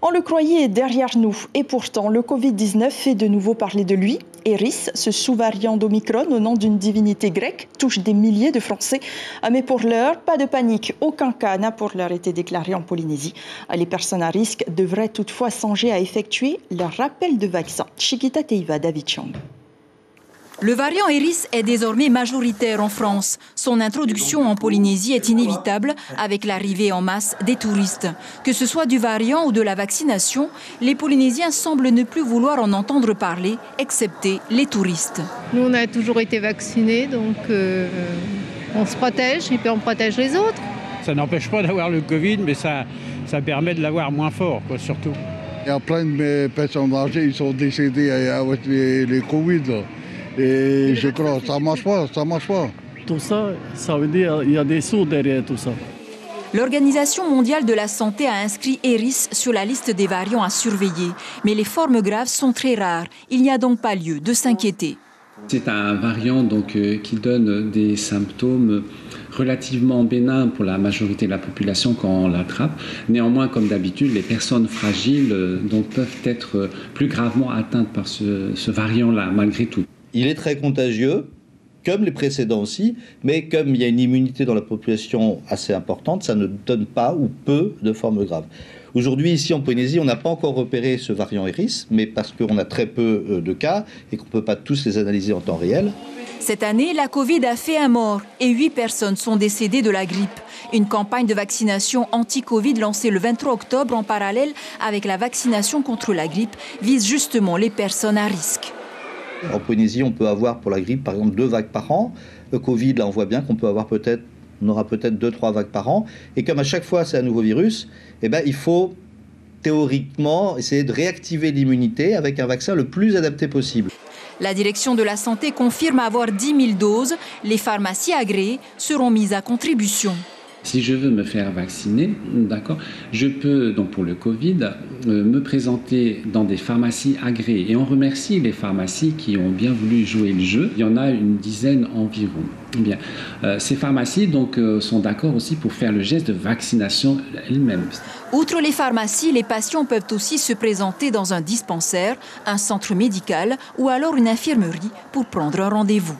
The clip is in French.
On le croyait derrière nous et pourtant le Covid-19 fait de nouveau parler de lui. Eris, ce sous-variant d'Omicron au nom d'une divinité grecque, touche des milliers de Français. Mais pour l'heure, pas de panique. Aucun cas n'a pour l'heure été déclaré en Polynésie. Les personnes à risque devraient toutefois songer à effectuer leur rappel de vaccin. Chiquita Teiva, David Chang. Le variant Eris est désormais majoritaire en France. Son introduction en Polynésie est inévitable avec l'arrivée en masse des touristes. Que ce soit du variant ou de la vaccination, les Polynésiens semblent ne plus vouloir en entendre parler, excepté les touristes. Nous, on a toujours été vaccinés, donc on se protège et puis on protège les autres. Ça n'empêche pas d'avoir le Covid, mais ça permet de l'avoir moins fort, quoi, surtout. Il y a plein de personnes âgées qui sont décédées avec les Covid, là. Et je crois que ça marche pas. Tout ça, ça veut dire qu'il y a des sous derrière tout ça. L'Organisation mondiale de la santé a inscrit Eris sur la liste des variants à surveiller. Mais les formes graves sont très rares. Il n'y a donc pas lieu de s'inquiéter. C'est un variant qui donne des symptômes relativement bénins pour la majorité de la population quand on l'attrape. Néanmoins, comme d'habitude, les personnes fragiles peuvent être plus gravement atteintes par ce variant-là, malgré tout. Il est très contagieux, comme les précédents aussi, mais comme il y a une immunité dans la population assez importante, ça ne donne pas ou peu de formes graves. Aujourd'hui, ici en Polynésie, on n'a pas encore repéré ce variant Eris, mais parce qu'on a très peu de cas et qu'on ne peut pas tous les analyser en temps réel. Cette année, la Covid a fait un mort et 8 personnes sont décédées de la grippe. Une campagne de vaccination anti-Covid lancée le 23 octobre en parallèle avec la vaccination contre la grippe vise justement les personnes à risque. En Polynésie, on peut avoir pour la grippe, par exemple, 2 vagues par an. Le Covid, là, on voit bien qu'on peut avoir on aura peut-être 2-3 vagues par an. Et comme à chaque fois, c'est un nouveau virus, il faut théoriquement essayer de réactiver l'immunité avec un vaccin le plus adapté possible. La direction de la santé confirme avoir 10 000 doses. Les pharmacies agréées seront mises à contribution. Si je veux me faire vacciner, d'accord, je peux, donc pour le Covid, me présenter dans des pharmacies agréées. Et on remercie les pharmacies qui ont bien voulu jouer le jeu. Il y en a une dizaine environ. Bien, ces pharmacies sont d'accord aussi pour faire le geste de vaccination elles-mêmes. Outre les pharmacies, les patients peuvent aussi se présenter dans un dispensaire, un centre médical ou alors une infirmerie pour prendre un rendez-vous.